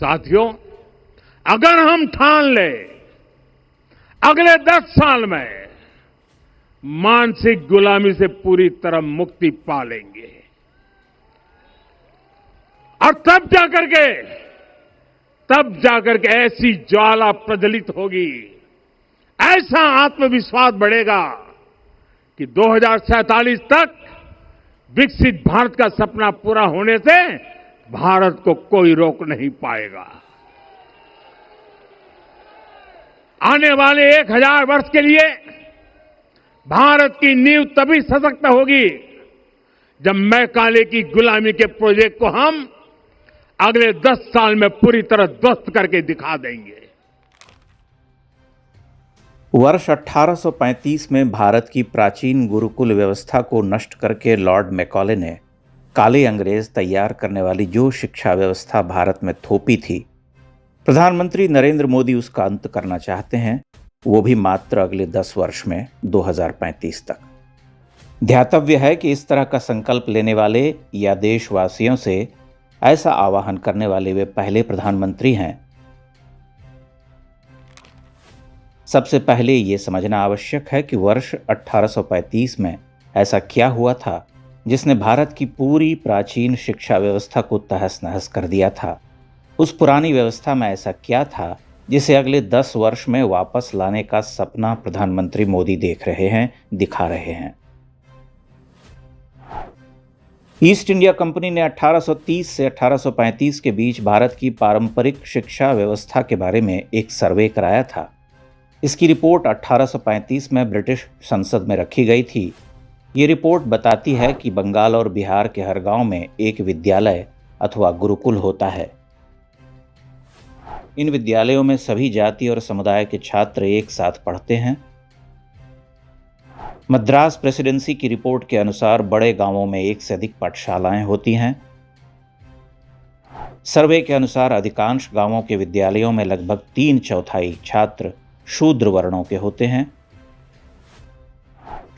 साथियों, अगर हम ठान लें अगले 10 साल में मानसिक गुलामी से पूरी तरह मुक्ति पा लेंगे और तब जाकर के ऐसी ज्वाला प्रज्वलित होगी, ऐसा आत्मविश्वास बढ़ेगा कि 2047 तक विकसित भारत का सपना पूरा होने से भारत को कोई रोक नहीं पाएगा। आने वाले 1000 वर्ष के लिए भारत की नींव तभी सशक्त होगी जब मैकाले की गुलामी के प्रोजेक्ट को हम अगले 10 साल में पूरी तरह ध्वस्त करके दिखा देंगे। वर्ष 1835 में भारत की प्राचीन गुरुकुल व्यवस्था को नष्ट करके लॉर्ड मैकॉले ने काले अंग्रेज तैयार करने वाली जो शिक्षा व्यवस्था भारत में थोपी थी, प्रधानमंत्री नरेंद्र मोदी उसका अंत करना चाहते हैं, वो भी मात्र अगले 10 वर्ष में 2035 तक। ध्यातव्य है कि इस तरह का संकल्प लेने वाले या देशवासियों से ऐसा आह्वान करने वाले वे पहले प्रधानमंत्री हैं। सबसे पहले ये समझना आवश्यक है कि वर्ष 1835 में ऐसा क्या हुआ था जिसने भारत की पूरी प्राचीन शिक्षा व्यवस्था को तहस नहस कर दिया था। उस पुरानी व्यवस्था में ऐसा क्या था जिसे अगले 10 वर्ष में वापस लाने का सपना प्रधानमंत्री मोदी देख रहे हैं, दिखा रहे हैं। ईस्ट इंडिया कंपनी ने 1830 से 1835 के बीच भारत की पारंपरिक शिक्षा व्यवस्था के बारे में एक सर्वे कराया था। इसकी रिपोर्ट 1835 में ब्रिटिश संसद में रखी गई थी। ये रिपोर्ट बताती है कि बंगाल और बिहार के हर गांव में एक विद्यालय अथवा गुरुकुल होता है। इन विद्यालयों में सभी जाति और समुदाय के छात्र एक साथ पढ़ते हैं। मद्रास प्रेसिडेंसी की रिपोर्ट के अनुसार बड़े गांवों में 1 से अधिक पाठशालाएं होती हैं। सर्वे के अनुसार अधिकांश गांवों के विद्यालयों में लगभग 3/4 छात्र शूद्र वर्णों के होते हैं।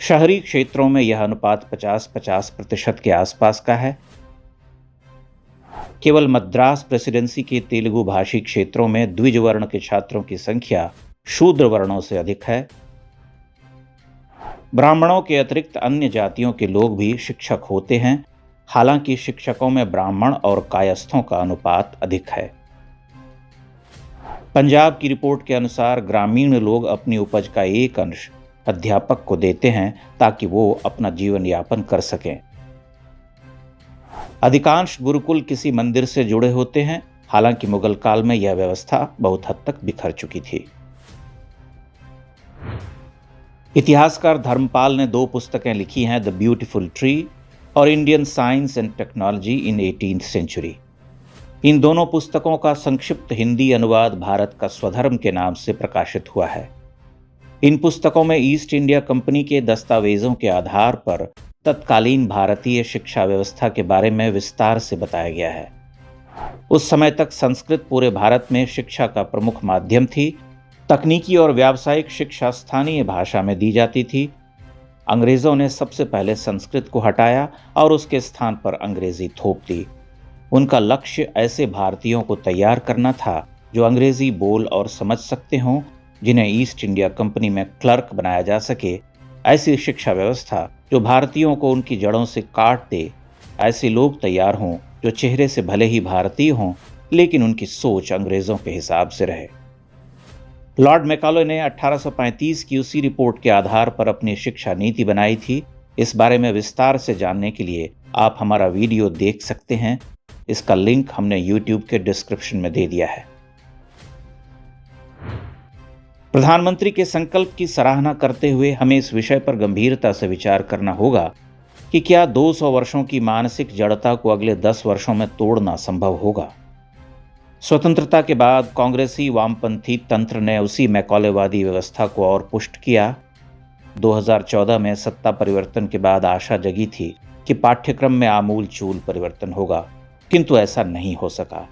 शहरी क्षेत्रों में यह अनुपात 50-50% के आसपास का है। केवल मद्रास प्रेसिडेंसी के तेलुगु भाषी क्षेत्रों में द्विज वर्ण के छात्रों की संख्या शूद्र वर्णों से अधिक है। ब्राह्मणों के अतिरिक्त अन्य जातियों के लोग भी शिक्षक होते हैं, हालांकि शिक्षकों में ब्राह्मण और कायस्थों का अनुपात अधिक है। पंजाब की रिपोर्ट के अनुसार ग्रामीण लोग अपनी उपज का एक अंश अध्यापक को देते हैं ताकि वो अपना जीवन यापन कर सकें। अधिकांश गुरुकुल किसी मंदिर से जुड़े होते हैं, हालांकि मुगल काल में यह व्यवस्था बहुत हद तक बिखर चुकी थी। इतिहासकार धर्मपाल ने 2 पुस्तकें लिखी हैं, द ब्यूटीफुल ट्री और Indian science and technology in 18th century. इन दोनों पुस्तकों का संक्षिप्त हिंदी अनुवाद भारत का स्वधर्म के नाम से प्रकाशित हुआ है। इन पुस्तकों में ईस्ट इंडिया कंपनी के दस्तावेजों के आधार पर तत्कालीन भारतीय शिक्षा व्यवस्था के बारे में विस्तार से बताया गया है। उस समय तक संस्कृत पूरे भारत में शिक्षा का प्रमुख माध्यम थी। तकनीकी और व्यावसायिक शिक्षा स्थानीय भाषा में दी जाती थी। अंग्रेजों ने सबसे पहले संस्कृत को हटाया और उसके स्थान पर अंग्रेजी थोप दी। उनका लक्ष्य ऐसे भारतीयों को तैयार करना था जो अंग्रेजी बोल और समझ सकते हों, जिन्हें ईस्ट इंडिया कंपनी में क्लर्क बनाया जा सके। ऐसी शिक्षा व्यवस्था जो भारतीयों को उनकी जड़ों से काट दे। ऐसे लोग तैयार हों जो चेहरे से भले ही भारतीय हों, लेकिन उनकी सोच अंग्रेजों के हिसाब से रहे। लॉर्ड मैकाले ने 1835 की उसी रिपोर्ट के आधार पर अपनी शिक्षा नीति बनाई थी। इस बारे में विस्तार से जानने के लिए आप हमारा वीडियो देख सकते हैं। इसका लिंक हमने YouTube के डिस्क्रिप्शन में दे दिया है। प्रधानमंत्री के संकल्प की सराहना करते हुए हमें इस विषय पर गंभीरता से विचार करना होगा कि क्या 200 वर्षों की मानसिक जड़ता को अगले 10 वर्षों में तोड़ना संभव होगा। स्वतंत्रता के बाद कांग्रेसी वामपंथी तंत्र ने उसी मैकॉलेवादी व्यवस्था को और पुष्ट किया। 2014 में सत्ता परिवर्तन के बाद आशा जगी थी कि पाठ्यक्रम में आमूल-चूल परिवर्तन होगा, किंतु ऐसा नहीं हो सका।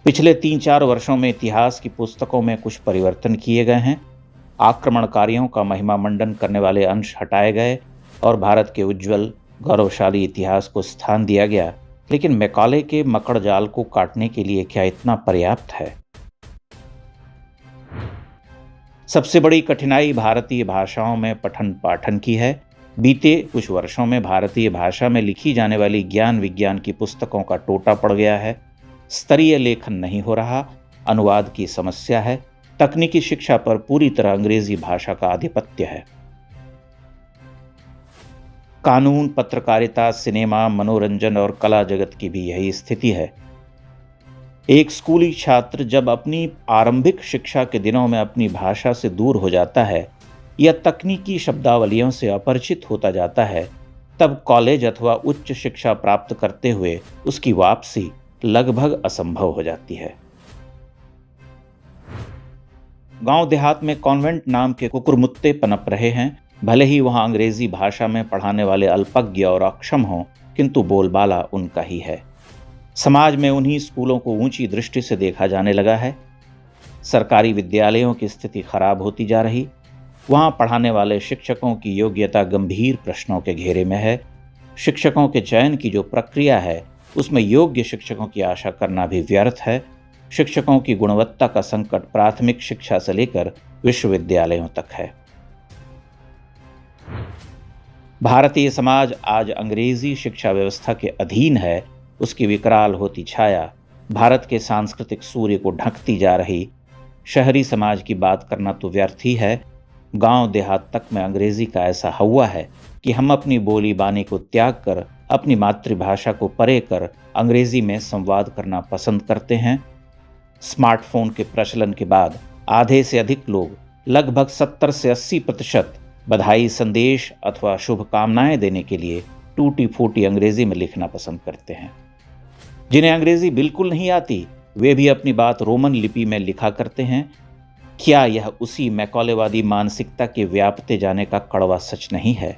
पिछले 3-4 वर्षों में इतिहास की पुस्तकों में कुछ परिवर्तन किए गए हैं। आक्रमणकारियों का महिमा मंडन करने वाले अंश हटाए गए और भारत के उज्जवल गौरवशाली इतिहास को स्थान दिया गया। लेकिन मैकॉले के मकड़ जाल को काटने के लिए क्या इतना पर्याप्त है? सबसे बड़ी कठिनाई भारतीय भाषाओं में पठन पाठन की है। बीते कुछ वर्षों में भारतीय भाषा में लिखी जाने वाली ज्ञान विज्ञान की पुस्तकों का टोटा पड़ गया है। स्तरीय लेखन नहीं हो रहा, अनुवाद की समस्या है, तकनीकी शिक्षा पर पूरी तरह अंग्रेजी भाषा का आधिपत्य है। कानून, पत्रकारिता, सिनेमा, मनोरंजन और कला जगत की भी यही स्थिति है। एक स्कूली छात्र जब अपनी आरंभिक शिक्षा के दिनों में अपनी भाषा से दूर हो जाता है या तकनीकी शब्दावलियों से अपरिचित होता जाता है, तब कॉलेज अथवा उच्च शिक्षा प्राप्त करते हुए उसकी वापसी लगभग असंभव हो जाती है। गांव देहात में कॉन्वेंट नाम के कुकुरमुत्ते पनप रहे हैं। भले ही वहां अंग्रेजी भाषा में पढ़ाने वाले अल्पज्ञ और अक्षम हों, किंतु बोलबाला उनका ही है। समाज में उन्हीं स्कूलों को ऊंची दृष्टि से देखा जाने लगा है। सरकारी विद्यालयों की स्थिति खराब होती जा रही। वहां पढ़ाने वाले शिक्षकों की योग्यता गंभीर प्रश्नों के घेरे में है। शिक्षकों के चयन की जो प्रक्रिया है, उसमें योग्य शिक्षकों की आशा करना भी व्यर्थ है। शिक्षकों की गुणवत्ता का संकट प्राथमिक शिक्षा से लेकर विश्वविद्यालयों तक है। भारतीय समाज आज अंग्रेजी शिक्षा व्यवस्था के अधीन है। उसकी विकराल होती छाया भारत के सांस्कृतिक सूर्य को ढकती जा रही। शहरी समाज की बात करना तो व्यर्थ ही है। गांव देहात तक में अंग्रेजी का ऐसा हवा है कि हम अपनी बोली बानी को त्याग कर, अपनी मातृभाषा को परे कर अंग्रेजी में संवाद करना पसंद करते हैं। स्मार्टफोन के प्रचलन के बाद आधे से अधिक लोग, लगभग 70 से 80% बधाई संदेश अथवा शुभकामनाएं देने के लिए टूटी फूटी अंग्रेजी में लिखना पसंद करते हैं। जिन्हें अंग्रेजी बिल्कुल नहीं आती, वे भी अपनी बात रोमन लिपि में लिखा करते हैं। क्या यह उसी मैकॉलेवादी मानसिकता के व्यापते जाने का कड़वा सच नहीं है?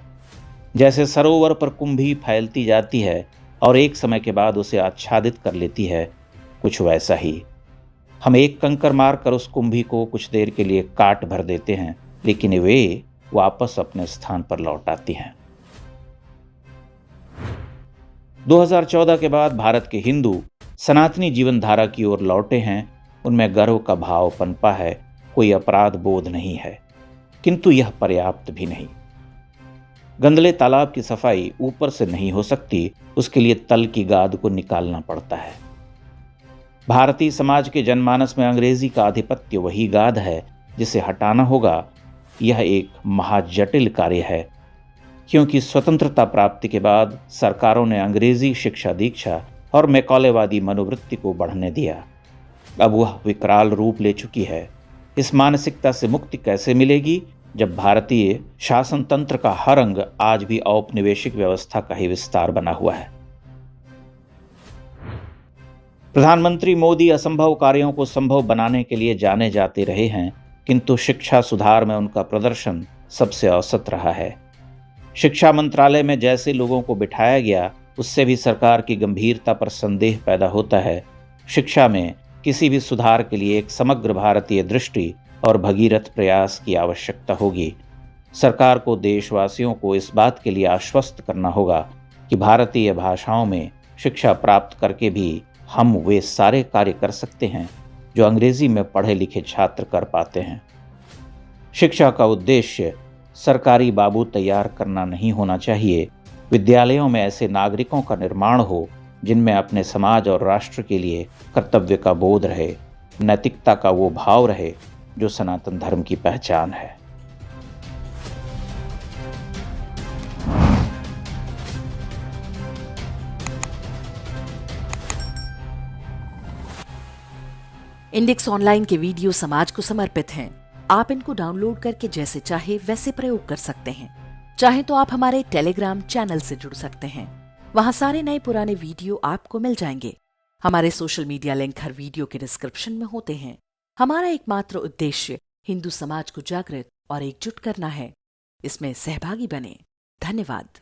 जैसे सरोवर पर कुंभी फैलती जाती है और एक समय के बाद उसे आच्छादित कर लेती है, कुछ वैसा ही हम एक कंकर मारकर उस कुंभी को कुछ देर के लिए काट भर देते हैं, लेकिन वे वापस अपने स्थान पर लौट आती हैं। 2014 के बाद भारत के हिंदू सनातनी जीवन धारा की ओर लौटे हैं। उनमें गर्व का भाव पनपा है, कोई अपराध बोध नहीं है, किंतु यह पर्याप्त भी नहीं। गंदले तालाब की सफाई ऊपर से नहीं हो सकती, उसके लिए तल की गाद को निकालना पड़ता है। भारतीय समाज के जनमानस में अंग्रेजी का आधिपत्य वही गाद है जिसे हटाना होगा। यह एक महाजटिल कार्य है, क्योंकि स्वतंत्रता प्राप्ति के बाद सरकारों ने अंग्रेजी शिक्षा दीक्षा और मैकॉलेवादी मनोवृत्ति को बढ़ने दिया। अब वह विकराल रूप ले चुकी है। इस मानसिकता से मुक्ति कैसे मिलेगी जब भारतीय शासन तंत्र का हर अंग आज भी औपनिवेशिक व्यवस्था का ही विस्तार बना हुआ है? प्रधानमंत्री मोदी असंभव कार्यों को संभव बनाने के लिए जाने जाते रहे हैं, किंतु शिक्षा सुधार में उनका प्रदर्शन सबसे औसत रहा है। शिक्षा मंत्रालय में जैसे लोगों को बिठाया गया, उससे भी सरकार की गंभीरता पर संदेह पैदा होता है। शिक्षा में किसी भी सुधार के लिए एक समग्र भारतीय दृष्टि और भगीरथ प्रयास की आवश्यकता होगी। सरकार को देशवासियों को इस बात के लिए आश्वस्त करना होगा कि भारतीय भाषाओं में शिक्षा प्राप्त करके भी हम वे सारे कार्य कर सकते हैं जो अंग्रेजी में पढ़े लिखे छात्र कर पाते हैं। शिक्षा का उद्देश्य सरकारी बाबू तैयार करना नहीं होना चाहिए। विद्यालयों में ऐसे नागरिकों का निर्माण हो जिनमें अपने समाज और राष्ट्र के लिए कर्तव्य का बोध रहे, नैतिकता का वो भाव रहे जो सनातन धर्म की पहचान है। इंडेक्स ऑनलाइन के वीडियो समाज को समर्पित हैं। आप इनको डाउनलोड करके जैसे चाहे वैसे प्रयोग कर सकते हैं। चाहे तो आप हमारे टेलीग्राम चैनल से जुड़ सकते हैं। वहां सारे नए पुराने वीडियो आपको मिल जाएंगे। हमारे सोशल मीडिया लिंक हर वीडियो के डिस्क्रिप्शन में होते हैं। हमारा एकमात्र उद्देश्य हिंदू समाज को जागृत और एकजुट करना है। इसमें सहभागी बने। धन्यवाद।